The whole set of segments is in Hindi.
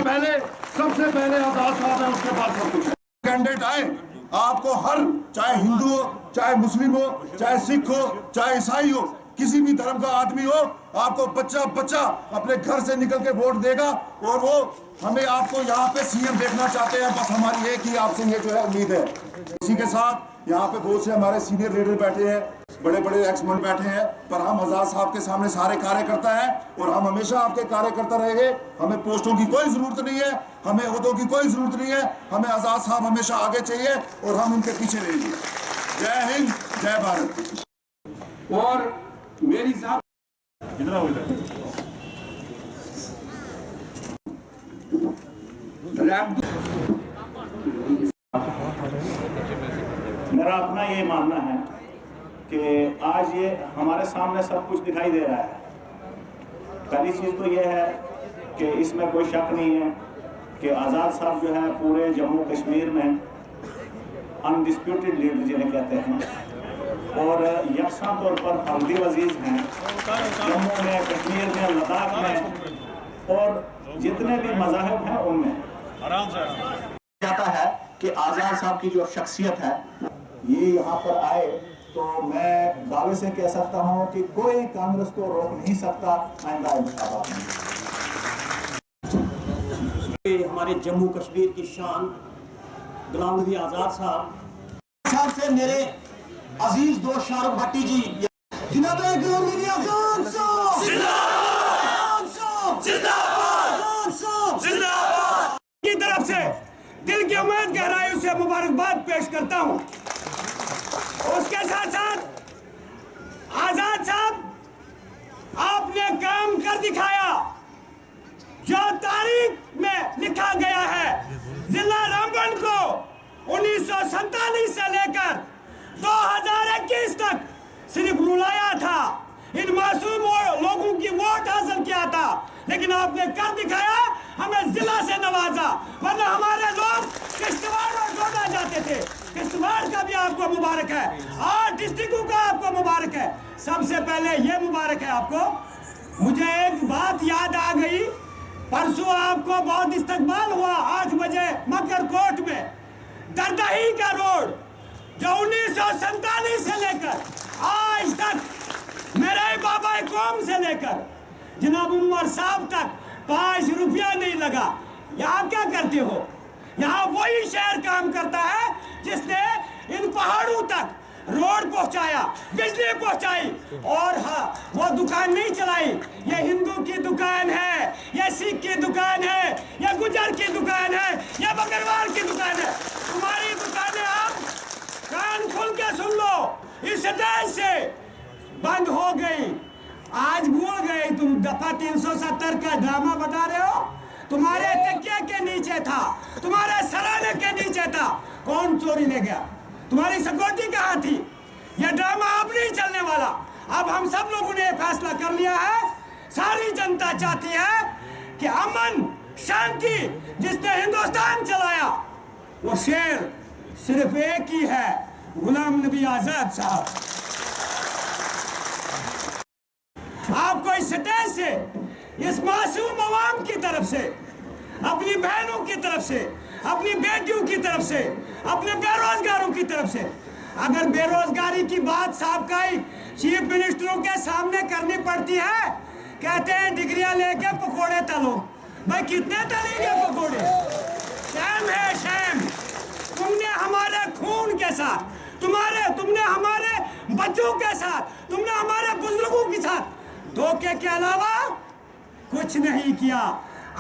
पहले सबसे पहले आजाद साहब है, उसके बाद सब कुछ। कैंडिडेट आए, आपको हर, चाहे हिंदू हो, चाहे मुस्लिम हो, चाहे सिख हो, चाहे ईसाई हो, किसी भी धर्म का आदमी हो, आपको बच्चा बच्चा अपने घर से निकल के वोट देगा। और वो हमें आपको यहाँ पे सीएम देखना चाहते हैं। बस हमारी एक ही आपसे ये जो है उम्मीद है। इसी के साथ यहाँ पे बहुत से हमारे सीनियर लीडर बैठे हैं, बड़े बड़े एक्सपर्ट बैठे हैं, पर हम आजाद साहब के सामने सारे कार्यकर्ता हैं और हम हमेशा आपके कार्यकर्ता रहेंगे। हमें पोस्टों की कोई जरूरत नहीं है, हमें ओहदों की कोई जरूरत नहीं है, हमें आजाद साहब हमेशा आगे चाहिए और हम उनके पीछे रहेंगे। जय हिंद, जय भारत। और मेरी साहब मेरा अपना ये मानना है कि आज ये हमारे सामने सब कुछ दिखाई दे रहा है। पहली चीज़ तो ये है कि इसमें कोई शक नहीं है कि आज़ाद साहब जो है पूरे जम्मू कश्मीर में अनडिस्प्यूटेड लीडर जिन्हें कहते हैं और यकसा तौर पर अहमदी वजीज हैं जम्मू में, कश्मीर में, लद्दाख में और जितने भी मज़ाहिब हैं उनमें आराम से जाता है कि आज़ाद साहब की जो शख्सियत है ये यहाँ पर आए तो मैं दावे से कह सकता हूँ कि कोई कांग्रेस को रोक नहीं सकता आइंदा इंशाअल्लाह। हमारे जम्मू कश्मीर की शान गुलाम नबी आजाद साहब से मेरे अजीज दोस्त शाहरुख भट्टी जी की तरफ से दिल की उम्मीद गहराइयों से मुबारकबाद पेश करता हूं। उसके साथ साथ आजाद साहब आपने काम कर दिखाया जो तारीख में लिखा गया है। जिला रामबन को 1947 से लेकर 2021 तक सिर्फ रुलाया था, इन मासूम लोगों की वोट हासिल किया था, लेकिन आपने कर दिखाया, हमें जिला से नवाजा। वरना हमारे लोग किश्तवाड़ और डोडा जाते थे। किश्तवाड़ का भी आपको मुबारक है, 8 डिस्ट्रिक्टों का आपको मुबारक है। सबसे पहले ये मुबारक है आपको। मुझे एक बात याद आ गई, परसों आपको बहुत इस्तकबाल हुआ 8 बजे मकर कोट में। दरदही का रोड जो 1947 से लेकर आज तक मेरे बाबा कौम से लेकर जनाब उमर साहब तक 5 रुपया नहीं लगा। यहाँ क्या करते हो? यहाँ वही शहर काम करता है जिसने इन पहाड़ों तक रोड पहुंचाया, बिजली पहुंचाई और हाँ वो दुकान नहीं चलाई। ये हिंदू की दुकान है, ये सिख की दुकान है, ये गुजर की दुकान है, ये बकरवाल की दुकान है। तुम्हारी दुकानें आप कान खोल के सुन लो, इस देश से बंद हो गई। आज भूल गए तुम दफा 370 का ड्रामा बता रहे हो। तुम्हारे तकिया के नीचे था, तुम्हारे सराने के नीचे था, कौन चोरी ले गया? तुम्हारी सिक्योरिटी कहाँ थी? यह ड्रामा अब नहीं चलने वाला। अब हम सब लोगों ने फैसला कर लिया है, सारी जनता चाहती है कि अमन शांति जिसने हिंदुस्तान चलाया वो शेर सिर्फ एक ही है, गुलाम नबी आजाद साहब। आपको इस स्टेज से, इस मासूम अवाम की तरफ से, अपनी बहनों की तरफ से, अपनी बेटियों की तरफ से, अपने बेरोजगारों की तरफ से, अगर बेरोजगारी की बात साहब का ही चीफ मिनिस्टरों के सामने करनी पड़ती है, कहते हैं डिग्रियां लेके पकोड़े तलो। भाई कितने तलेंगे पकोड़े? शैम है शैम। तुमने हमारे खून के साथ, तुमने हमारे बच्चों के साथ, तुमने हमारे बुजुर्गों के साथ धोखे के अलावा कुछ नहीं किया।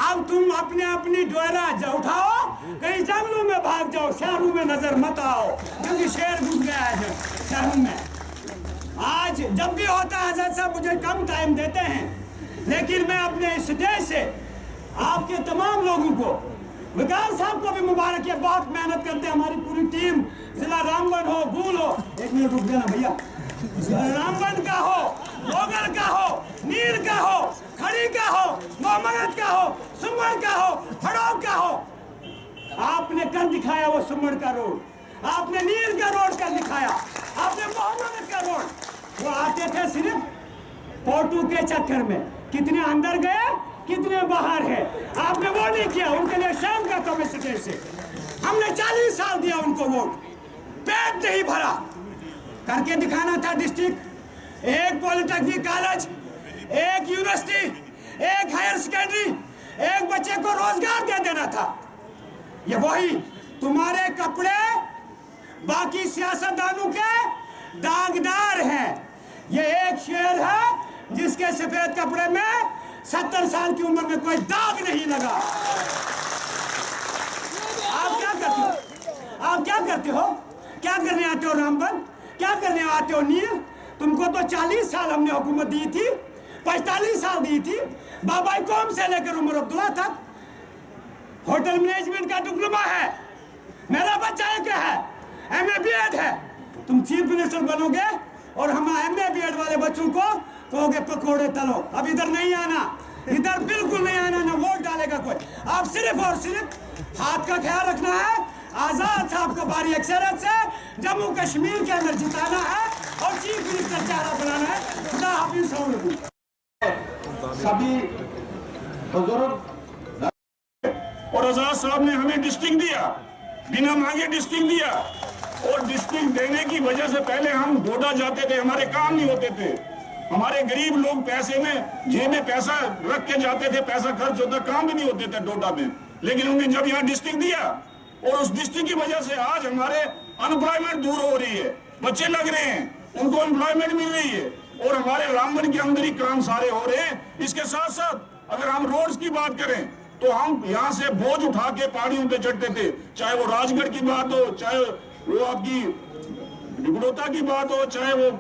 अब तुम अपनी डोरा उठाओ, कहीं जंगलों में भाग जाओ, शहरों में नजर मत आओ, क्योंकि शेर घुस गया है शहरों में। आज जब भी होता है हजरत साहब मुझे कम टाइम देते हैं, लेकिन मैं अपने इस देश से आपके तमाम लोगों को, विकास साहब को भी मुबारक है। बहुत मेहनत करते हैं हमारी पूरी टीम, जिला रामबन हो, गूल हो, 1 मिनट रुक जाना भैया, रामबन का हो, लोगर का हो, नीर का हो, खड़ी का हो, मोहम्मद का हो, सुमन का हो, हड़ों का हो। आपने कर दिखाया वो सुमन का रोड, आपने नीर का रोड कर दिखाया, आपने मोहम्मद का रोड। वो आते थे सिर्फ फोटो के चक्कर में, कितने अंदर गए कितने बाहर हैं, आपने वो नहीं किया। उनके लिए शर्म का तो स्टेज से हमने 40 साल दिया उनको वोट, पेट नहीं भरा। करके दिखाना था डिस्ट्रिक्ट, एक पॉलिटेक्निक कॉलेज, एक यूनिवर्सिटी, एक हायर सेकेंडरी, एक बच्चे को रोजगार दे देना था। ये वही तुम्हारे कपड़े बाकी सियासतदानों के दागदार हैं। ये एक शेर है जिसके सफेद कपड़े में 70 साल की उम्र में कोई दाग नहीं लगा। आप क्या करते हो? आप क्या करते हो? क्या करने आते हो रामबन? क्या करने आते हो नील? तुमको तो 40 साल हमने हुकूमत दी थी, 45 साल दी थी, बाबा कौम से लेकर उमर अब्दुल्ला तक। होटल मैनेजमेंट का डिप्लोमा है, मेरा बच्चा एक है, MA BEd है। तुम चीफ मिनिस्टर बनोगे और हम MA BEd वाले बच्चों को कहोगे पकौड़े तलो। अब इधर नहीं आना, इधर बिल्कुल नहीं आना, ना वोट डालेगा कोई। आप सिर्फ और सिर्फ हाथ का ख्याल रखना है। आजाद साहब को बारी एक्सलेंस से जम्मू कश्मीर के अंदर जिताना है और चीफ मिनिस्टर चेहरा बनाना है। खुदा हाफिज। सभी बुजुर्ग और आजाद साहब ने हमें डिस्ट्रिक्ट दिया, बिना मांगे डिस्ट्रिक्ट दिया। और डिस्ट्रिक्ट देने की वजह से पहले हम डोडा जाते थे, हमारे काम नहीं होते थे। हमारे गरीब लोग पैसे में जेब में पैसा रख के जाते थे, पैसा खर्च होता, काम भी नहीं होते थे डोडा में। लेकिन उन्होंने जब यहाँ डिस्ट्रिक्ट दिया और उस डिस्ट्रिक्ट की वजह से आज हमारे अनएम्प्लॉयमेंट दूर हो रही है, बच्चे लग रहे हैं, उनको एम्प्लॉयमेंट मिल रही है और हमारे रामबन के अंदर ही काम सारे हो रहे हैं। इसके साथ साथ अगर हम रोड्स की बात करें तो हम यहाँ से बोझ उठा के पहाड़ियों पे चढ़ते थे, चाहे वो राजगढ़ की बात हो, चाहे वो आपकी डिगडोता की बात हो, चाहे वो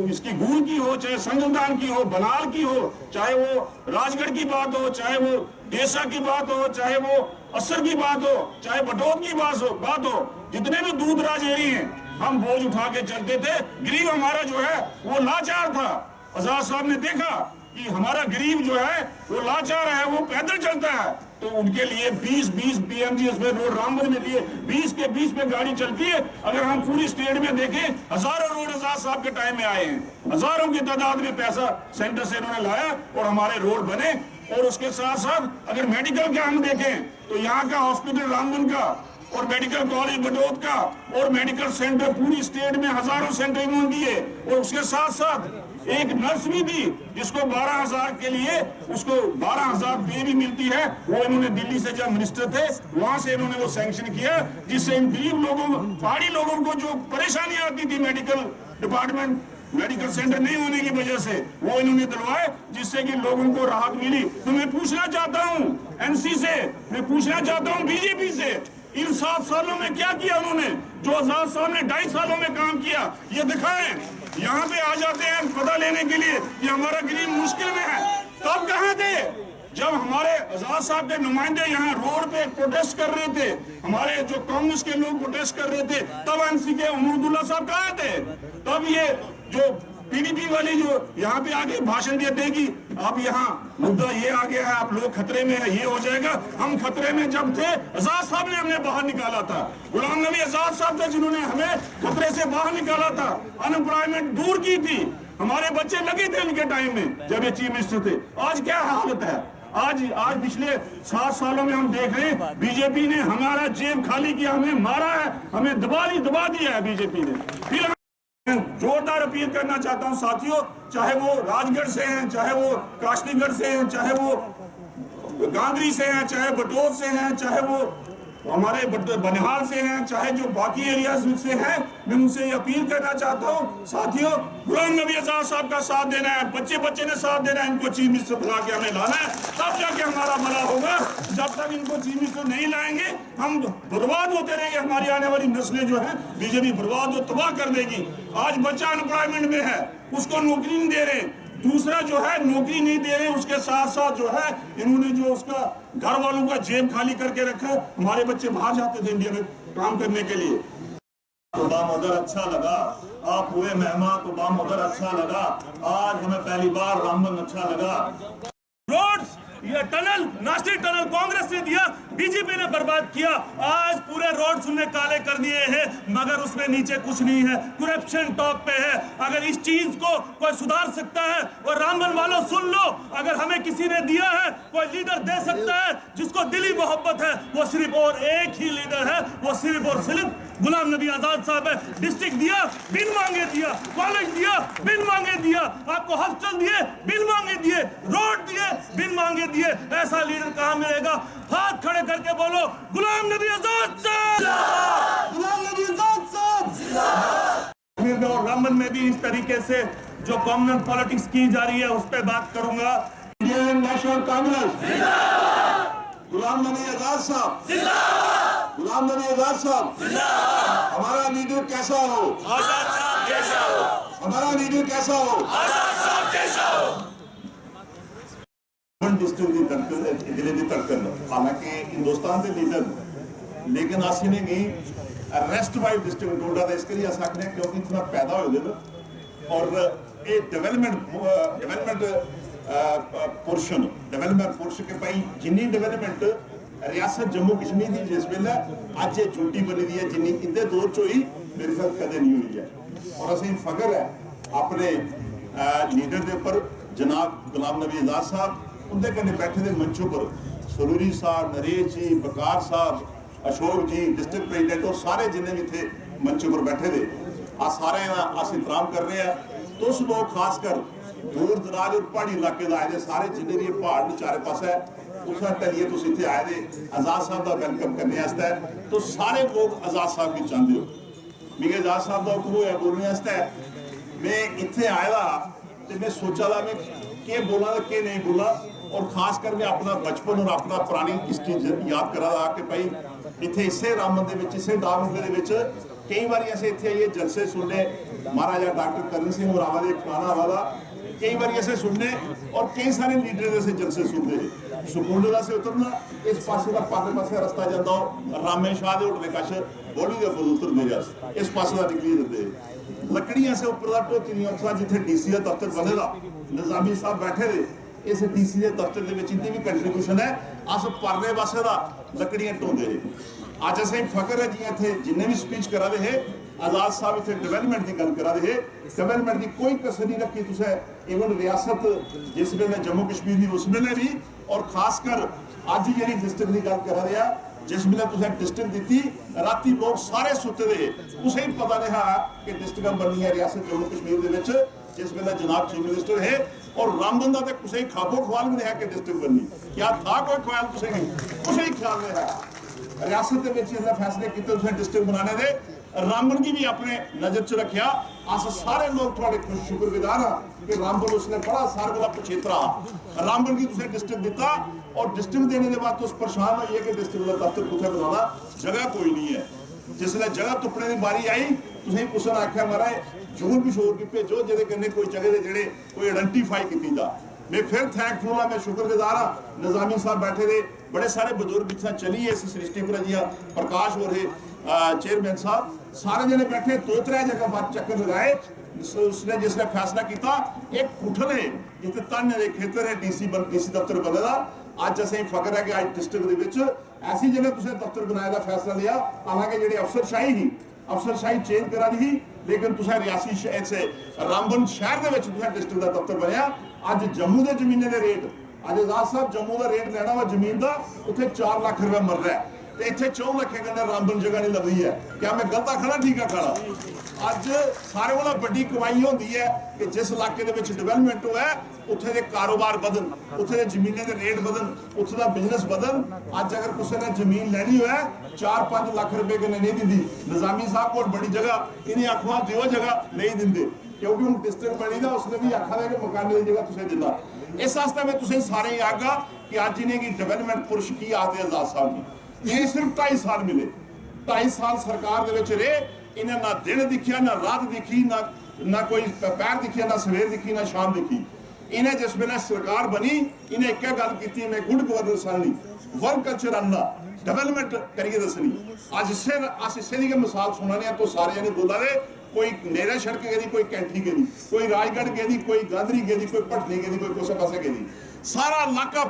इसकी गूल की हो, चाहे संगलदान की हो, बनाल की हो, चाहे वो राजगढ़ की बात हो, चाहे वो डेसा की बात हो, चाहे वो असर की बात हो, चाहे बटोत की बात हो, जितने भी दूर दराज एरिया हैं हम बोझ उठा के चलते थे। गरीब हमारा जो है वो लाचार था। आजाद साहब ने देखा कि हमारा गरीब जो है वो लाचार है, वो पैदल चलता है, तो उनके लिए 20 BMGs में रोड रामबन में लिए 20 के 20 पे गाड़ी चलती है। अगर हम पूरी स्टेट में देखें, हजारों रोड आजाद साहब के टाइम में आए हैं, हजारों की तादाद में पैसा सेंटर से इन्होंने लाया और हमारे रोड बने। और उसके साथ साथ अगर मेडिकल का हम देखें तो यहाँ का हॉस्पिटल रामबन का और मेडिकल कॉलेज बटोत का और मेडिकल सेंटर पूरी स्टेट में हजारों सेंटर इन्होंने दिए। और उसके साथ साथ एक नर्स भी दी जिसको 12,000 के लिए उसको 12,000 पे भी मिलती है, वो इन्होंने दिल्ली से जब मिनिस्टर थे वहां से इन्होंने वो सैंक्शन किया, जिससे इन गरीब लोगों को, पहाड़ी लोगों को जो परेशानी आती थी मेडिकल डिपार्टमेंट, मेडिकल सेंटर नहीं होने की वजह से, वो इन्होंने दिलवाए, जिससे कि लोगों को राहत मिली। तो मैं पूछना चाहता हूँ NC से, मैं पूछना चाहता हूँ BJP से, इन 7 सालों में क्या किया उन्होंने? जो आजाद साहब ने 2.5 सालों में काम किया, ये दिखाएं। यहाँ पे आ जाते हैं पता लेने के लिए कि हमारा गरीब मुश्किल में है। तब कहाँ थे जब हमारे आजाद साहब के नुमाइंदे यहाँ रोड पे प्रोटेस्ट कर रहे थे, हमारे जो कांग्रेस के लोग प्रोटेस्ट कर रहे थे, तब NC के उमर अब्दुल्ला साहब कहाँ थे? तब ये जो PDP वाली जो यहाँ पे आके भाषण देते हैं कि अब यहाँ मुद्दा ये आ गया है, आप लोग खतरे में है, ये हो जाएगा। हम खतरे में जब थे, आजाद साहब ने हमें बाहर निकाला था। गुलाम नबी आजाद साहब थे जिन्होंने हमें खतरे से बाहर निकाला था, अनएम्प्लॉयमेंट दूर की थी, हमारे बच्चे लगे थे उनके टाइम में जब ये चीफ मिनिस्टर थे। आज क्या हालत है? आज पिछले 7 सालों में हम देख रहे हैं BJP ने हमारा जेब खाली किया, हमें मारा है, हमें दबा दिया है BJP ने। फिर जोरदार अपील करना चाहता हूं साथियों, चाहे वो राजगढ़ से हैं, चाहे वो काश्मीरगढ़ से हैं, चाहे वो गांधरी से हैं, चाहे बटोत से हैं, चाहे वो हमारे बनिहाल से हैं, चाहे जो बाकी एरियाज से हैं, मैं उनसे ये अपील करना चाहता हूँ साथियों, गुलाम नबी आजाद साहब का साथ देना है, बच्चे ने साथ देना है, इनको चीफ मिनिस्टर बुला के हमें लाना है, तब जाके हमारा भला होगा। जब तक इनको चीफ मिनिस्टर नहीं लाएंगे हम बर्बाद होते रहेंगे, हमारी आने वाली नस्लें जो है BJP बर्बाद और तबाह कर देगी। आज बच्चा अनएम्प्लॉयमेंट में है, उसको नौकरी नहीं दे रहे, दूसरा जो है नौकरी नहीं दे रहे, उसके साथ साथ जो है इन्होंने जो उसका घर वालों का जेब खाली करके रखा। हमारे बच्चे बाहर जाते थे इंडिया में काम करने के लिए। तो बामुदर अच्छा लगा, आप हुए मेहमान तो बामुदर अच्छा लगा, आज हमें पहली बार रामबन अच्छा लगा। रोड्स, ये टनल, नासिर टनल कांग्रेस ने दिया, बीजेपी ने बर्बाद किया। आज पूरे रोड सुनने काले कर दिए हैं, मगर उसमें नीचे कुछ नहीं है, करप्शन टॉप पे है। अगर इस चीज को कोई सुधार सकता है, और रामबन वालों सुन लो, अगर हमें किसी ने दिया है, कोई लीडर दे सकता है जिसको दिली मोहब्बत है, वो सिर्फ और एक ही लीडर है, वो सिर्फ और सिर्फ गुलाम नबी आजाद साहब है। डिस्ट्रिक्ट दिया, बिन मांगे दिया, कॉलेज दिया, बिन मांगे दिया, आपको हॉस्टल दिए, बिन मांगे दिए, रोड दिए, बिन मांगे दिए। ऐसा लीडर कहां मिलेगा? हाथ खड़े करके बोलो, गुलाम नबी आजाद साहब, गुलाम नबी आजाद साहब। और रामबन में भी इस तरीके से जो कॉमन पॉलिटिक्स की जा रही है, उस पर बात करूंगा। इंडियन नेशनल कांग्रेस, गुलाम नबी आजाद साहब, गुलाम नबी आजाद साहब, हमारा लीडर कैसा हो? आजाद साहब कैसा हो? हमारा लीडर कैसा हो? आजाद साहब कैसा हो? डिस्ट्रिक्ट की धड़कन, जिले की धड़कन, हालांकि हिंदुस्तान के लीडर, लेकिन असी ने नहीं रेस्ट वाइज डिस्ट्रिक्ट डोडा का इसके लिए अस आखने क्योंकि इतना पैदा हो गए और ये डेवलपमेंट पोर्शन के भाई जिन्नी डेवलपमेंट रियासत जम्मू कश्मीर की जिस वेले अज ये झूठी बनी दी है, जिन्नी इंदे दौर चो ही मेरे साथ कदे नहीं हुई है। और असें फख्र है अपने लीडर के उपर, जनाब गुलाम नबी आजाद साहब, उनके कन्नै बैठे दे मंचों पर सरूरी साहब, नरेश जी, बकार साहब, अशोक जी, डिस्ट्रिक्ट प्रेजिडेंट और सारे जिन्हें भी थे मंचों पर बैठे थे, आ सारे अस एहतराम कर रहे हैं। तुस लोग खासकर दूर दराज और पहाड़ी इलाके का आए थे, सारे जिन्हें भी पहाड़ चारे पास है उसका टलिए तुम इतने आए थे आजाद साहब का वेलकम करने वास्ते, तो सारे लोग आजाद साहब की चाहते हो। मिगी आजाद साहब का हुक्म होया बोलने वास्ते, मैं इतने आया तो मैं सोचा था मैं के बोला तो के नहीं बोला, और खासकर मैं अपना बचपन और अपना पुरानी हिस्ट्री याद करा था कि भाई इतने इसे रामबन के इसे डाकबंगले के कई बार ऐसे इतने आइए जलसे सुनने, महाराजा डॉक्टर करण सिंह वरावा के फलाना वाला कई बार ऐसे सुनने, और कई सारे लीडर ऐसे जलसे सुनते। सुकुंडला से उतरना, इस पासे का पाले पासे रास्ता जाता हो रामे शाह के होटल कश बॉडी के उपर उतरते जा, इस पासे का निकली जाते लकड़ियां से उपर का ढोती उत्थां जिथे डीसी का दफ्तर बनेगा, निजामी साहब बैठे थे, इस डीसी के दफ्तर के इनकी भी कंट्रीब्यूशन है। अस परले पासे का लकड़ियां ढोंदे अज असें फख्र है जी इतने जिन्हें भी स्पीच करा दे है आजाद साहब इतने डेवलपमेंट की गल करा दे, डेवलपमेंट की कोई कसर नहीं रखी तुसें। इवन रियासत जिस वेले जम्मू कश्मीर की उस वेले भी, और खासकर अज जी डिस्ट्रिक्ट की गल करा रहा, जिस वेले तुसें डिस्ट्रिक्ट दी राती लोग सारे सुते दे, तुसें ही पता रहा कि डिस्ट्रिक्ट बननी है रियासत जम्मू कश्मीर के जिस वेले जनाब चीफ मिनिस्टर है, और रामबन का तो कुछ खाबो ख्याल भी रहा कि डिस्ट्रिक्ट बननी, क्या था कोई ख्याल तुसें कुछ ही ख्याल नहीं रहा। रियासत के फैसले किए डिस्ट्रिक्ट बनाने दे, रामबन की भी अपने नजर च रखा। अस सारे लोग थोड़े शुक्रगुजार हाँ कि रामबन उसने बड़ा सारे वाला पछेतरा रामबन की तुसें डिस्ट्रिक्ट दिता, और डिस्ट्रिक्ट देने के बाद तुस परेशान होइए कि डिस्ट्रिक्ट का दफ्तर कुत्थे बनाना, जगह कोई नहीं है। जिसले जगह तुप्पने की बारी आई, तुसें कुछ ने आख्या महाराज जरूर भी शोर की भेजो जिहदे कन्नै कोई जगह के जेड़े कोई आइडेंटिफाई की जा। मैं फिर थैंकफुल हाँ, मैं शुक्रगुजार हाँ। निजामी साहब बैठे थे, बड़े सारे बुजुर्ग इतना चली इस सृष्टिपुरा जी प्रकाश हो रहे चेयरमैन साहब, सारे जने बैठे, 2-3 जगह बात चक्कर लगाए। उसने जिसने फैसला किया, एक कुठल है जितने तन के खेतर है डीसी दफ्तर बनेगा। अज असें फख्र है कि अज डिस्ट्रिक्ट ऐसी जगह तुसें दफ्तर बनाने का फैसला लिया। हालांकि जी अफसरशाही ही अफसरशाही चेंज करा दी, लेकिन तुसें रियासी से रामबन शहर के डिस्ट्रिक्ट का दफ्तर बनया। अज जम्मू के जमीने के रेट, अज आजाद साहब जम्मू का रेट लेना वा जमीन का, उत्थे 4 लाख रुपया मर रहा है, तो इतने 4 लाख कन्नै रामबन जगह नहीं लगती है। क्या मैं गलत आखना ठीक है खड़ा? अज सारे वाला बड़ी कमाई होती है कि जिस इलाके डेवलपमेंट हुआ है उत्थे दे कारोबार बदन, उत्थे दे जमीने के रेट बदन, उत्थे दा बिजनेस बदन। अज अगर किसी ने जमीन लैनी हो 4-5 लाख रुपए कन्नै नहीं दी, निजामी साहब को बड़ी जगह इन्हें आखो दियो जगह नहीं दिंदे, क्योंकि हम डिस्ट्रिक्ट बनी दा उसने भी आखा कि मकाने की जगह तुसें दिंदा। इस वास्ते मैं तुसें सारे आगा कि अज इन्हें की डेवलपमेंट पुरुष की आखदे आजाद साहब की, ये सिर्फ 2.5 साल मिले। 2.5 साल सरकार दे विच रहे, इन्हें ना दिन दिखिया, ना रात दिखी, ना कोई पैर दिखिया, ना सवेर दिखी, ना शाम दिखी। इन्हें जिस वेले सरकार बनी, इन्हें एक गल की, मैं गुड गवर्नेंस आनी, वर्क कल्चर आना, डेवलपमेंट करिए दसनी। अज इसे की मिसाल सुनाने तो सारे जने बोला रहे, कोई नेरा सड़क गई, कोई कैंठी गई, कोई राजगढ़ गई, कोई गांधरी गई, कोई भटनी गई, कोई कुछ पासे गई, सारा इलाका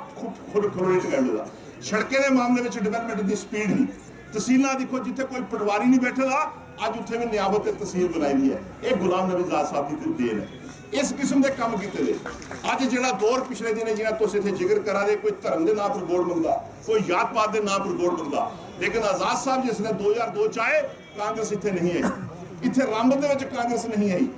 खुरोट कर। सड़कें के मामले में डिवेलपमेंट की स्पीड नहीं, तहसीलां देखो जिथे कोई पटवारी नहीं बैठेगा अज उत्थे भी नियाबत तहसील बनाई हुई है। ये गुलाम नबी आजाद साहब की देन है। इस किस्म के काम किए दे अज जो दौर पिछले दिन जिन्हें तुम इतने जिक्र करा दे, कोई धर्म के नाम पर वोट मंगता, कोई जात पात के नाम पर वोट मंगता, लेकिन आजाद साहब जिसने 2002 च आए कांग्रेस इतने नहीं आई, इतने रंब के कांग्रेस नहीं आई।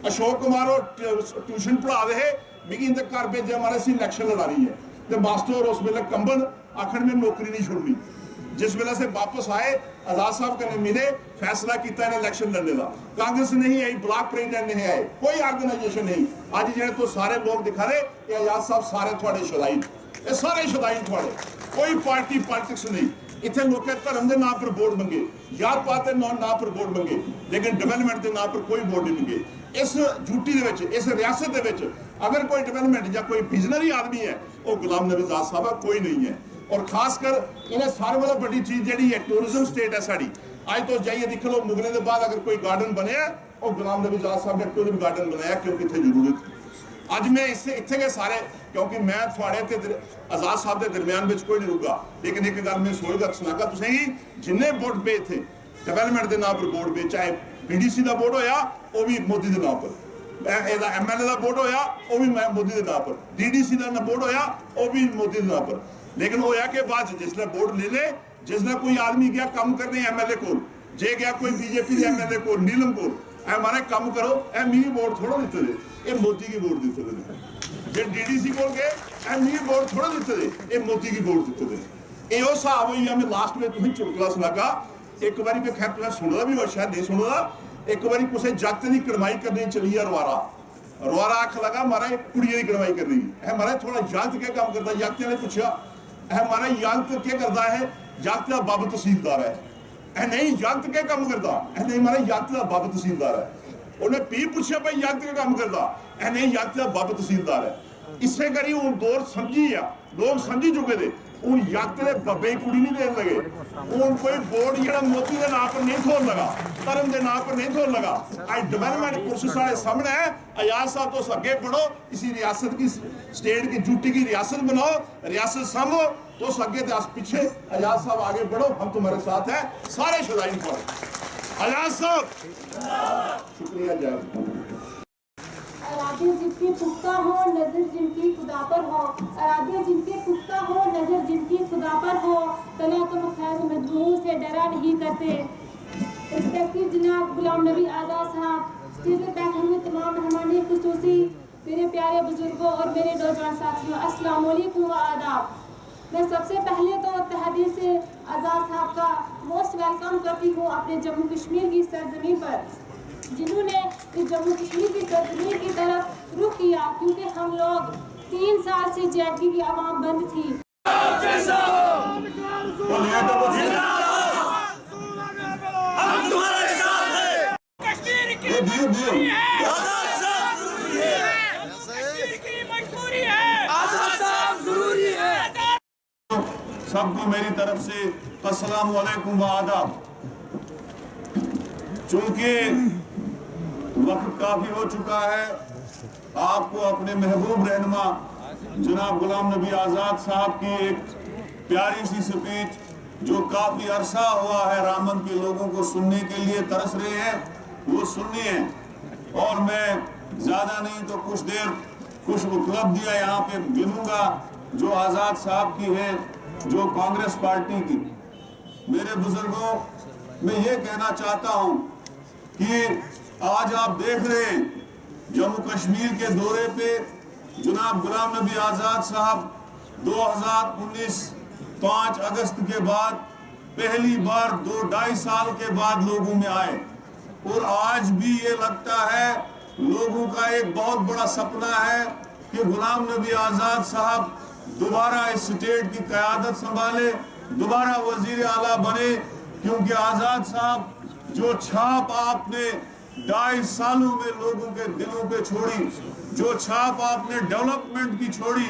अशोक कुमार ट्यूशन पढ़ा रहे मिगी इनके घर भेजे मारे सी इलैक्शन लड़ानी है, तो मास्टर उस वेले कंबन आखिर में नौकरी नहीं छोड़नी। जिस वेले से वापस आए आजाद साहब कने मिले, फैसला किया इन्हें इलैक्शन लड़ने का, कांग्रेस नहीं आई, ब्लॉक प्रेसिडेंट नहीं आए, कोई ऑर्गेनाइजेशन नहीं। अज जो तो सारे लोग दिखा रहे ये आजाद साहब सारे थोड़े शुदाइन, ये सारे शुदाइन थोड़े, कोई पार्टी पॉलिटिक्स नहीं। इतने लोग धर्म के नाम पर वोट मंगे, जात पात के नाम पर वोट मंगे, लेकिन डेवलपमेंट के नाम पर कोई वोट नहीं मंगे। इस यूटी इस रियासत के अगर कोई डेवलपमेंट या कोई विजनरी आदमी है वो गुलाम नबी आजाद साहब कोई नहीं है। और खासकर इन्हें सारे वाला बड़ी चीज जी है टूरिज्म स्टेट है साड़ी। अज तो जाइए देख लो मुगलों के बाद अगर कोई गार्डन बनया और गुलाम नबी आजाद साहब ने टूरिज्म गार्डन बनाया क्योंकि इतने जरूरत थी। अज मैं इतने गए सारे क्योंकि मैं थोड़े आजाद साहब के दरम्यान में कोई नहीं रुका, लेकिन एक गल मैं सोचगा सुनागा तुसें ही जिन्ने वोट पे थे डेवलपमेंट के नाम पर वोट पे, चाहे BDC का वोट होया वो भी मोदी के नाम पर, MLA का वोट होया वो भी मोदी के नाम पर, DDC का वोट होया वो भी मोदी के नाम पर। लेकिन होया के बाद जिसने वोट ले ले, जिसने कोई आदमी गया कम करने MLA को, जे गया कोई BJP के MLA को नीलम को हमारे कम करो, मी वोट थोड़ा दिते दे, ये मोदी की वोट दिते दे। जे DDC को गए मी वोट थोड़ा दिते दे, ये मोदी की वोट दिते दे। यो हिसाब हुई है। मैं लास्ट में तुम्हें चुटकुला सुनागा। एक बारी मैं खैर तुम्हें सुनदा भी हो शायद नहीं सुनदा, एक बारी किसी जगत की कड़माई करनी चली है रवारा, रवारा आख लगा मारा कुड़िया की कड़माई करनी है, मारा थोड़ा यंत क्या काम करता, जगत ने पूछा है मारा यंत क्या करता है, जगत का बब तहसीलदार है, नहीं यंत क्या काम करता है, नहीं मारा यंत का बब तहसीलदार है। उन्हें पी पूछा भाई यंत क्या काम करता है, नहीं यंत का बब तहसीलदार है। इससे करी हूँ दौर समझी आ, लोग समझी चुके थे हूँ यंत के बब्बे कुड़ी नहीं देन लगे, हूँ कोई बोर्ड जो मोदी के नाम पर नहीं थोड़ लगा, धर्म के नाम पर नहीं थोड़ लगा। आज डेवलपमेंट कोशिश हमारे सामने है। आजाद साहब तो अगे बढ़ो, इसी रियासत की स्टेट की यूटी की रियासत बनाओ, रियासत संभो, तो अगे तो पीछे। आजाद साहब आगे बढ़ो, हम तुम्हारे साथ हैं, सारे शुदाइन को। आजाद साहब शुक्रिया। जय अरादे जिनकी पुख्ता हो नजर जिनकी खुदा पर हो, अरादे जिनके पुख्ता हो नजर जिनकी खुदा पर हो, तना तुम खैर मजबूर से डरा नहीं करते। रिस्पेक्टिव जनाब गुलाम नबी आज़ाद साहब, स्टेज पर बैठे हुए तमाम मेहमान खुसूसी, मेरे प्यारे बुजुर्गों और मेरे नौजवान साथियों, अस्सलाम वालेकुम व आदाब। मैं सबसे पहले तो तहे दिल से आज़ाद साहब का मोस्ट वेलकम करती हूँ अपने जम्मू कश्मीर की सरजमीन पर, जिन्होंने इस जम्मू कश्मीर की सरजमीन की तरफ रुख किया, क्योंकि हम लोग 3 साल से JNK की आवाम बंद थी। सबको मेरी तरफ से अस्सलाम वालेकुम व आदाब। चूंकि वक्त काफी हो चुका है, आपको अपने महबूब रहनुमा जनाब गुलाम नबी आजाद साहब की एक प्यारी सी स्पीच जो काफी अरसा हुआ है रामन के लोगों को सुनने के लिए तरस रहे हैं, वो सुननी है। और मैं ज्यादा नहीं तो कुछ देर कुछ उपलब्धियां यहाँ पे गिनूंगा जो आजाद साहब की है, जो कांग्रेस पार्टी की। मेरे बुजुर्गों, मैं ये कहना चाहता हूँ कि आज आप देख रहे हैं जम्मू कश्मीर के दौरे पे जनाब गुलाम नबी आजाद साहब 2019 5 अगस्त के बाद पहली बार 2-2.5 साल के बाद लोगों में आए, और आज भी ये लगता है लोगों का एक बहुत बड़ा सपना है कि गुलाम नबी आजाद साहब दोबारा इस स्टेट की क़यादत संभाले, दोबारा वजीर आला बने, क्योंकि आजाद साहब जो छाप आपने 2.5 सालों में लोगों के दिलों पे छोड़ी, जो छाप आपने डेवलपमेंट की छोड़ी,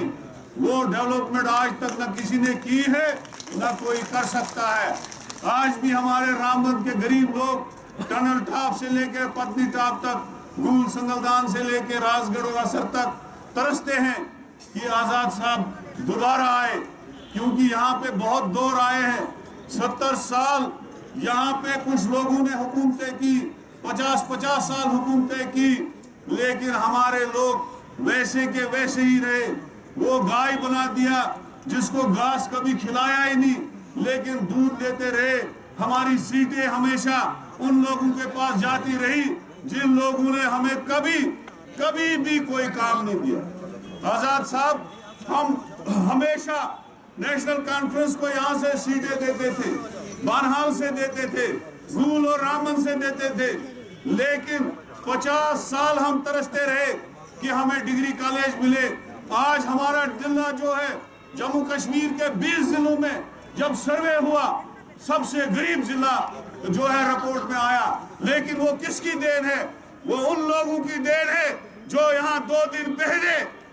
वो डेवलपमेंट आज तक न किसी ने की है न कोई कर सकता है। आज भी हमारे रामबन के गरीब लोग टनल टॉप से लेकर पत्नी टॉप तक, गुल संगलदान से लेकर राजगढ़ और असर तक तरसते हैं कि आजाद साहब दोबारा आए, क्योंकि क्योंकि यहाँ पे बहुत दौर आए हैं। 70 साल यहाँ पे कुछ लोगों ने हुकूमतें की, 50-50 साल हुकूमतें की, लेकिन हमारे लोग वैसे के वैसे ही रहे। वो गाय बना दिया जिसको घास कभी खिलाया ही नहीं, लेकिन दूध देते रहे। हमारी सीटें हमेशा उन लोगों के पास जाती रही जिन लोगों ने हमें कभी भी कोई काम नहीं दिया। आजाद साहब, हम हमेशा नेशनल कॉन्फ्रेंस को यहाँ से सीटें देते थे, बानहाल से देते थे, रूल और रामन से देते थे, लेकिन 50 साल हम तरसते रहे कि हमें डिग्री कॉलेज मिले। आज हमारा जिला जो है, जम्मू कश्मीर के 20 जिलों में जब सर्वे हुआ, सबसे गरीब जिला जो है रिपोर्ट में आया। लेकिन वो किसकी देन है? वो उन लोगों की देन है जो यहाँ 2 दिन पहले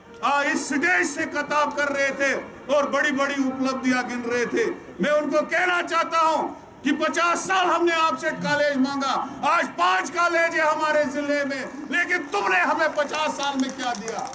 इस स्टेज से खिताब कर रहे थे और बड़ी बड़ी उपलब्धियां गिन रहे थे। मैं उनको कहना चाहता हूं कि 50 साल हमने आपसे कॉलेज मांगा, आज 5 कॉलेज है हमारे जिले में, लेकिन तुमने हमें 50 साल में क्या दिया?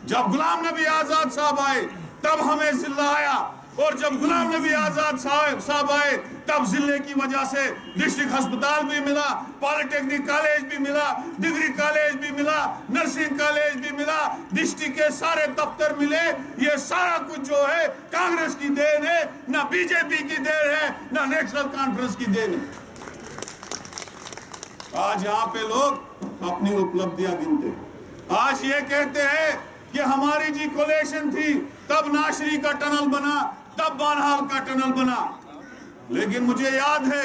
जब गुलाम नबी आजाद साहब आए तब हमें जिला आया, और जब गुलाम नबी आजाद साहब आए तब जिले की वजह से डिस्ट्रिक्ट अस्पताल भी मिला, पॉलिटेक्निक कॉलेज भी मिला, डिग्री कॉलेज भी मिला, नर्सिंग कॉलेज भी मिला, डिस्ट्रिक्ट के सारे दफ्तर मिले। ये सारा कुछ जो है कांग्रेस की देन है, ना बीजेपी की देन है, ना नेशनल कॉन्फ्रेंस की देन है। आज यहाँ पे लोग अपनी उपलब्धियां गिनते हैं। आज ये कहते हैं कि हमारी जी कोलेशन थी, तब नाशरी का टनल बना, तब बानहाल का टनल बना। लेकिन मुझे याद है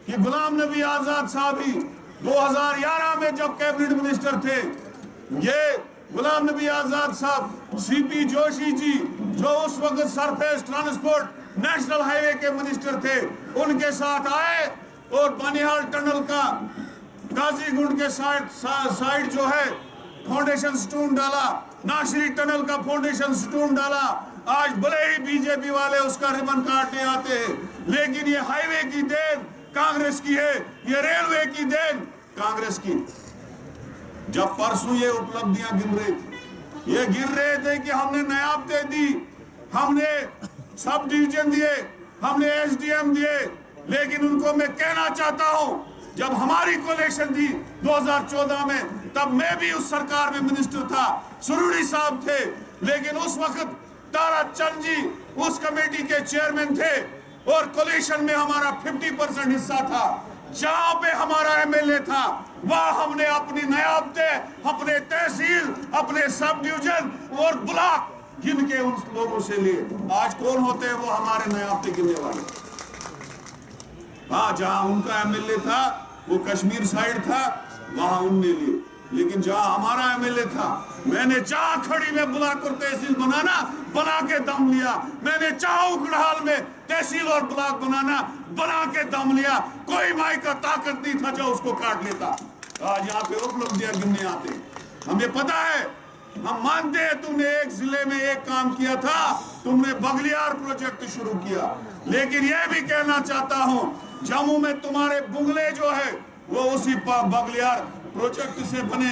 कि गुलाम नबी आजाद साहब ही 2011 में जब कैबिनेट मिनिस्टर थे, ये गुलाम नबी आजाद साहब, सीपी जोशी जी जो उस वक्त सरफेस ट्रांसपोर्ट नेशनल हाईवे के मिनिस्टर थे, उनके साथ आए और बानिहाल टनल का गाजीगुंड के साइड जो है फाउंडेशन स्टोन डाला, नाशरी टनल का फाउंडेशन स्टोन डाला। आज भले ही बीजेपी वाले उसका रिबन काटने आते हैं, लेकिन ये हाईवे की देन कांग्रेस की है, ये रेलवे की देन कांग्रेस की। जब परसों ये उपलब्धियां गिन रहे थे, ये गिन रहे थे कि हमने नायाबतें दी, हमने सब डिवीजन दिए, हमने एसडीएम दिए, लेकिन उनको मैं कहना चाहता हूं, जब हमारी कोलेक्शन थी 2014 में, तब मैं भी उस सरकार में मिनिस्टर था, सुरूरी साहब थे, लेकिन उस वक्त तारा चंद जी उस कमेटी के चेयरमैन थे और कोलेक्शन में हमारा 50% हिस्सा था। जहां पे हमारा एमएलए था वहां हमने अपनी नायाबतें, अपने तहसील, अपने सब डिवीजन और ब्लॉक गिन के उन लोगों से लिए। आज कौन होते हैं वो हमारे नायाबतें गिनने वाले? हाँ, जहां उनका एमएलए था वो कश्मीर साइड था, वहां उनने लिए। लेकिन जहां हमारा एमएलए था, मैंने चाह खड़ी में ब्लॉक और तहसील बना के दम लिया। मैंने चाह उखड़हाल में तहसील और ब्लॉक बना के दम लिया। कोई माई का ताकत नहीं था जो उसको काट लेता। आज यहाँ पे उपलब्धियां गिनने आते। हमें पता है, हम मानते हैं तुमने एक जिले में एक काम किया था, तुमने बगलियार प्रोजेक्ट शुरू किया, लेकिन यह भी कहना चाहता हूं, जम्मू में तुम्हारे बुंगले जो है वो उसी बगलियार प्रोजेक्ट से बने।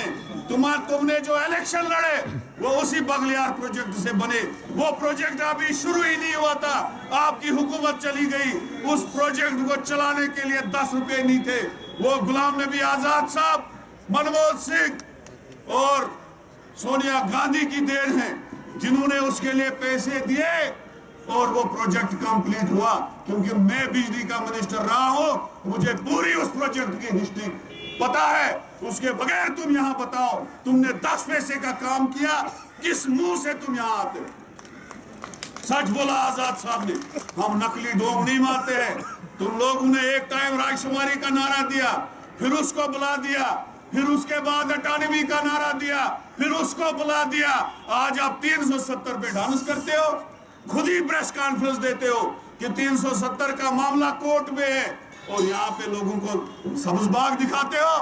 तुमने जो इलेक्शन लड़े वो उसी बगलियार प्रोजेक्ट से बने। वो प्रोजेक्ट अभी शुरू ही नहीं हुआ था, आपकी हुकूमत चली गई। उस प्रोजेक्ट को चलाने के लिए 10 रुपए नहीं थे। वो गुलाम नबी आजाद साहब, मनमोहन सिंह और सोनिया गांधी की देन है, जिन्होंने उसके लिए पैसे दिए और वो प्रोजेक्ट कंप्लीट हुआ। क्योंकि मैं बिजली का मिनिस्टर रहा हूं, मुझे पूरी उस प्रोजेक्ट की हिस्ट्री पता है। उसके बगैर तुम यहाँ बताओ, तुमने 10 पैसे का काम किया, किस मुंह से तुम यहाँ आते? सच बोला आजाद साहब ने, हम नकली डोम नहीं मारते हैं। तुम लोगों ने एक टाइम राजकुमारी का नारा दिया, फिर उसको बुला दिया, फिर उसके बाद अटानवी का नारा दिया, फिर उसको बुला दिया। आज आप 370 पे डांस करते हो, खुद ही प्रेस कॉन्फ्रेंस देते हो कि 370 का मामला कोर्ट में है, और यहाँ पे लोगों को सब्ज बाग दिखाते हो।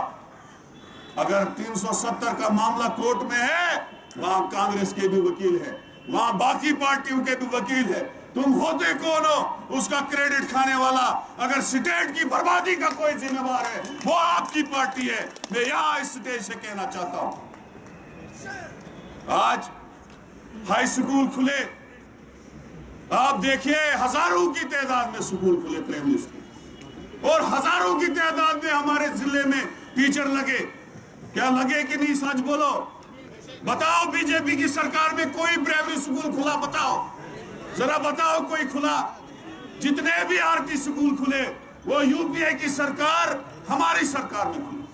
अगर 370 का मामला कोर्ट में है, वहां कांग्रेस के भी वकील है, वहां बाकी पार्टियों के भी वकील है। तुम होते कौन हो उसका क्रेडिट खाने वाला? अगर स्टेट की बर्बादी का कोई जिम्मेवार है, वो आपकी पार्टी है। मैं यहाँ इस स्टेज से कहना चाहता हूं, आज हाई स्कूल खुले, आप देखिए हजारों की तादाद में स्कूल खुले, प्राइमरी स्कूल, और हजारों की तादाद में हमारे जिले में टीचर लगे। क्या लगे कि नहीं, सच बोलो, बताओ। बीजेपी की सरकार में कोई प्राइमरी स्कूल खुला? बताओ, जरा बताओ कोई खुला? जितने भी आरटी स्कूल खुले वो यूपीए की सरकार, हमारी सरकार में खुले।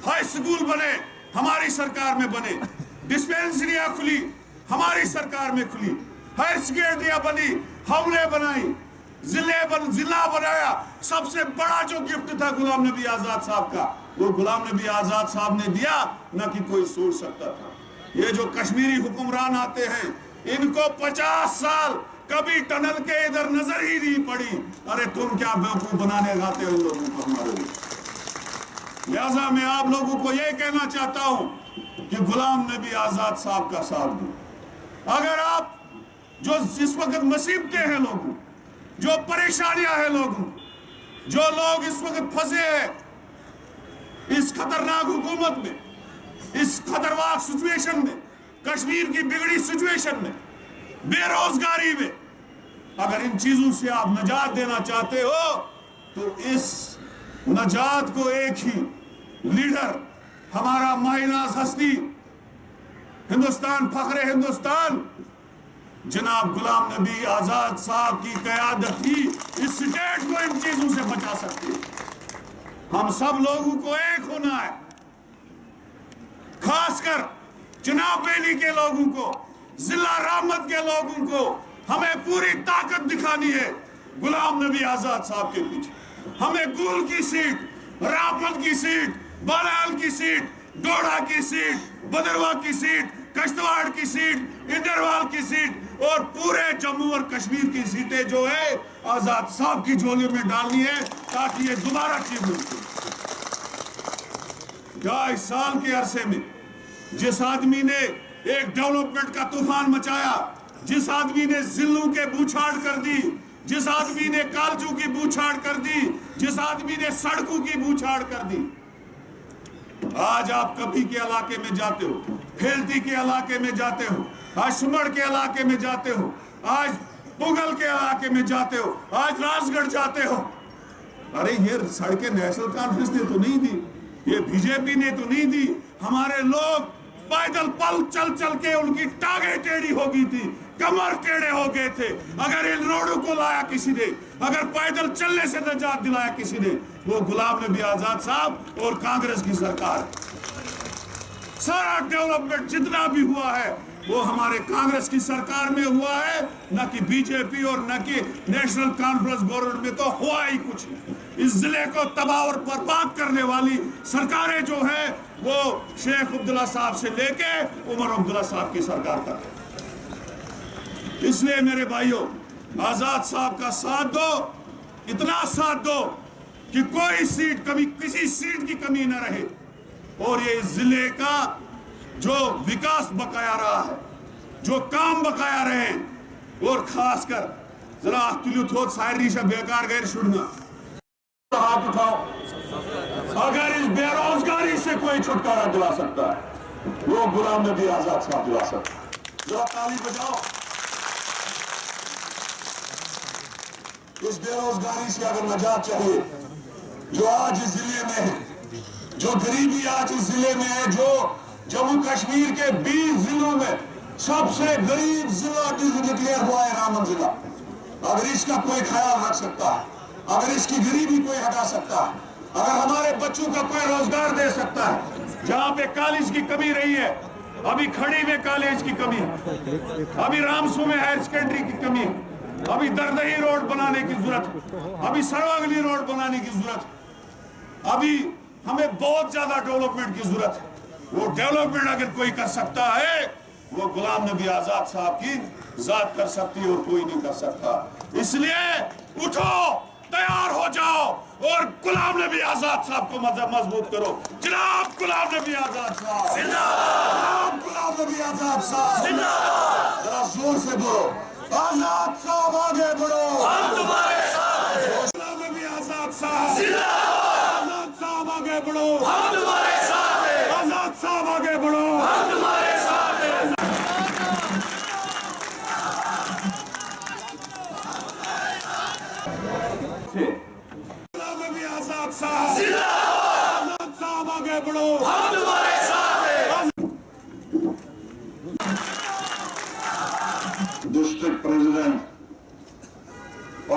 हाई स्कूल बने, हमारी सरकार में बने। डिस्पेंसरियां खुली, हमारी सरकार में खुली। हायर सेकेंडरियां बनी, हमने बनाई। जिला बनाया। सबसे बड़ा जो गिफ्ट था गुलाम नबी आजाद साहब का, वो गुलाम नबी आजाद साहब ने दिया, न कि कोई सोच सकता था। ये जो कश्मीरी हुक्मरान आते हैं, इनको 50 साल कभी टनल के इधर नजर ही नहीं पड़ी। अरे तुम क्या बेवकूफ बनाने गाते हो लोगों को हमारे लिए। लिहाजा मैं आप लोगों को यह कहना चाहता हूं कि गुलाम नबी आजाद साहब का साथ दो। अगर आप जो इस वक्त मुसीबतें हैं लोगों, जो परेशानियां हैं लोगों, जो लोग इस वक्त फंसे हैं इस खतरनाक हुकूमत में, इस खतरनाक सिचुएशन में, कश्मीर की बिगड़ी सिचुएशन में, बेरोजगारी में, अगर इन चीजों से आप निजात देना चाहते हो तो इस निजात को एक ही लीडर, हमारा माहिनाज हस्ती, हिंदुस्तान फख्रे हिंदुस्तान, जनाब गुलाम नबी आजाद साहब की क़यादत ही इस स्टेट को इन चीजों से बचा सकती है। हम सब लोगों को एक होना है, खासकर चिनाब वैली के लोगों को, जिला रहमत के लोगों को हमें पूरी ताकत दिखानी है गुलाम नबी आजाद साहब के पीछे। हमें गुल की सीट, रामपत की सीट, बालाल की सीट, डोडा की सीट, भद्रवाह की सीट, कश्तवाड़ की सीट, इंदरवाल की सीट और पूरे जम्मू और कश्मीर की सीटें जो है आजाद साहब की झोली में डालनी है, ताकि ये दोबारा चीज हो सके। 2.5 साल के अरसे में जिस आदमी ने एक डेवलपमेंट का तूफान मचाया, जिस आदमी ने जिलों के बूछाड़ कर दी, जिस आदमी ने कॉलेजों की बूछाड़ कर दी, जिस आदमी ने सड़कों की बूछाड़ कर दी, आज आप कभी के इलाके में जाते हो, खेलती के इलाके में जाते हो, आज सुमड़ के इलाके में जाते हो, आज पुगल के इलाके में जाते हो, आज राजगढ़ जाते हो। अरे ये सड़कें नेशनल कॉन्फ्रेंस ने तो नहीं दी, ये बीजेपी ने तो नहीं दी। हमारे लोग पैदल पल चल चल के उनकी टांगें टेढ़ी हो गई थी, कमर टेढ़े हो गए थे। अगर इन रोडों को लाया किसी ने, अगर पैदल चलने से निजात दिलाया किसी ने, वो गुलाम नबी आजाद साहब और कांग्रेस की सरकार। सारा डेवलपमेंट जितना भी हुआ है वो हमारे कांग्रेस की सरकार में हुआ है, न कि बीजेपी और न कि नेशनल कॉन्फ्रेंस गवर्नमेंट में तो हुआ ही कुछ नहीं। इस जिले को तबाह और बर्बाद करने वाली सरकारें जो है वो शेख अब्दुल्ला साहब से लेके उमर अब्दुल्ला साहब की सरकार तक है। इसलिए मेरे भाइयों, आजाद साहब का साथ दो, इतना साथ दो कि कोई सीट कभी किसी सीट की कमी न रहे, और ये जिले का जो विकास बकाया रहा है, जो काम बकाया रहे, और खासकर जरा तुलु थोत शायरी से बेकार गैर छुड़ना। हाथ उठाओ, अगर इस बेरोजगारी से कोई छुटकारा दिला सकता है वो गुलाम नबी आजाद साहब दिला सकता है। जरा ताली बजाओ। इस बेरोजगारी से अगर निजात चाहिए, जो आज इस जिले में है, जो गरीबी आज इस जिले में है, जो जम्मू कश्मीर के 20 जिलों में सबसे गरीब जिला डिक्लेयर हुआ है रामन जिला, अगर इसका कोई ख्याल रख सकता है, अगर इसकी गरीबी कोई हटा सकता है, अगर हमारे बच्चों का कोई रोजगार दे सकता है, जहां पे कॉलेज की कमी रही है, अभी खड़ी में कॉलेज की कमी है, अभी रामसू में हायर सेकेंडरी की कमी है, अभी दरदही रोड बनाने की जरूरत, अभी सरवागली रोड बनाने की जरूरत, अभी हमें बहुत ज्यादा डेवलपमेंट की जरूरत है। वो डेवलपमेंट अगर कोई कर सकता है वो गुलाम नबी आजाद साहब की जात कर सकती है और कोई नहीं कर सकता। इसलिए उठो, तैयार हो जाओ और गुलाम नबी आजाद साहब को मजबूत करो। जनाब गुलाम नबी आजाद साहब जिंदाबाद, गुलाम नबी आजाद साहब जिंदाबाद। जरा जोर से बोलो, आजाद साहब आगे बढ़ो, हम तुम्हारे साथ हैं। गुलाम नबी आजाद साहब जिंदाबाद, आजाद साहब आगे बढ़ो, हम तुम्हारे साथ हैं। आजाद साहब आगे बढ़ो, हम तुम्हारे साथ हैं।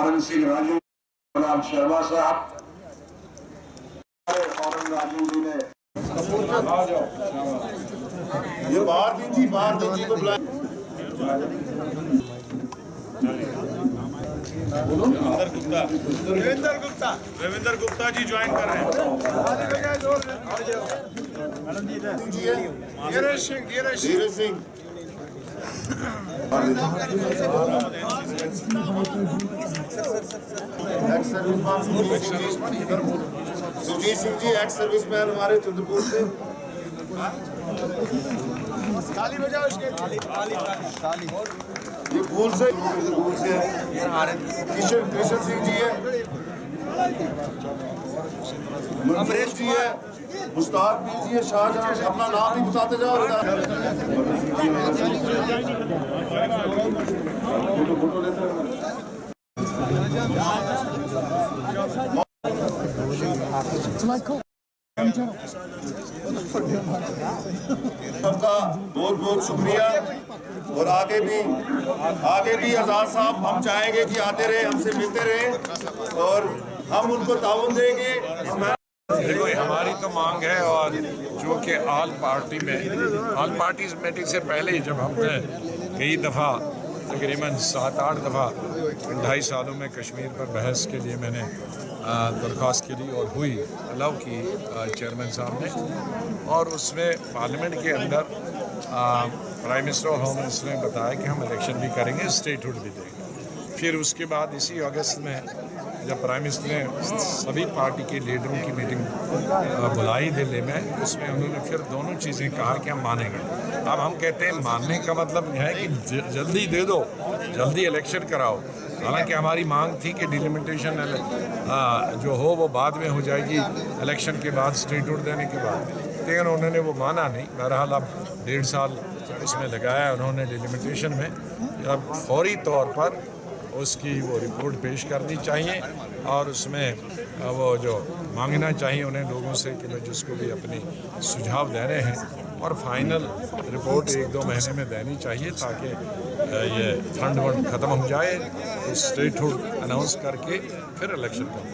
फौरन सिंह राजू, गुलाम शर्मा साहब, फौरन राजू जी ने ये बाहर दीजिए, बाहर दीजिए को बुलाए। रविंदर गुप्ता जी ज्वाइन कर रहे हैं। धीरज सिंह, सुजीत सिंह जी एक्स सर्विसमैन हमारे चंद्रपुर से। ये फूल से कृष्ण सिंह जी है, अमरीश जी है, मुश्ताक मीर जी है, शाहजहां, अपना नाम भी बताते जाओ। फोटो लेते सबका बहुत बहुत शुक्रिया। और आगे भी आजाद साहब हम चाहेंगे कि आते रहे, हमसे मिलते रहे और हम उनको ताउन देंगे। देखो हमारी तो मांग है, और जो कि ऑल पार्टीज मीटिंग से पहले जब हमने कई दफ़ा तकरीबन 7-8 दफ़ा 2.5 सालों में कश्मीर पर बहस के लिए मैंने दरख्वास्त की और हुई अलाउ की चेयरमैन साहब ने, और उसमें पार्लियामेंट के अंदर प्राइम मिनिस्टर और होम मिनिस्टर ने बताया कि हम इलेक्शन भी करेंगे, स्टेटहुड भी देंगे। फिर उसके बाद इसी अगस्त में जब प्राइम मिनिस्टर ने सभी पार्टी के लीडरों की मीटिंग बुलाई दिल्ली में, उसमें उन्होंने फिर दोनों चीज़ें कहा कि हम मानेंगे। अब हम कहते हैं मानने का मतलब यह है कि जल्दी दे दो, जल्दी इलेक्शन कराओ। हालांकि हमारी मांग थी कि डिलिमिटेशन जो हो वो बाद में हो जाएगी, इलेक्शन के बाद, स्टेटहुड देने के बाद, लेकिन उन्होंने वो माना नहीं। बहरहाल अब 1.5 साल इसमें लगाया उन्होंने डिलिमिटेशन में। अब फौरी तौर पर उसकी वो रिपोर्ट पेश करनी चाहिए और उसमें वो जो मांगना चाहिए उन्हें लोगों से कि मैं जिसको भी अपनी सुझाव दे रहे हैं, और फाइनल रिपोर्ट 1-2 महीने में देनी चाहिए ताकि ये ठंड ख़त्म हो जाए, स्टेटहुड अनाउंस करके फिर इलेक्शन करें।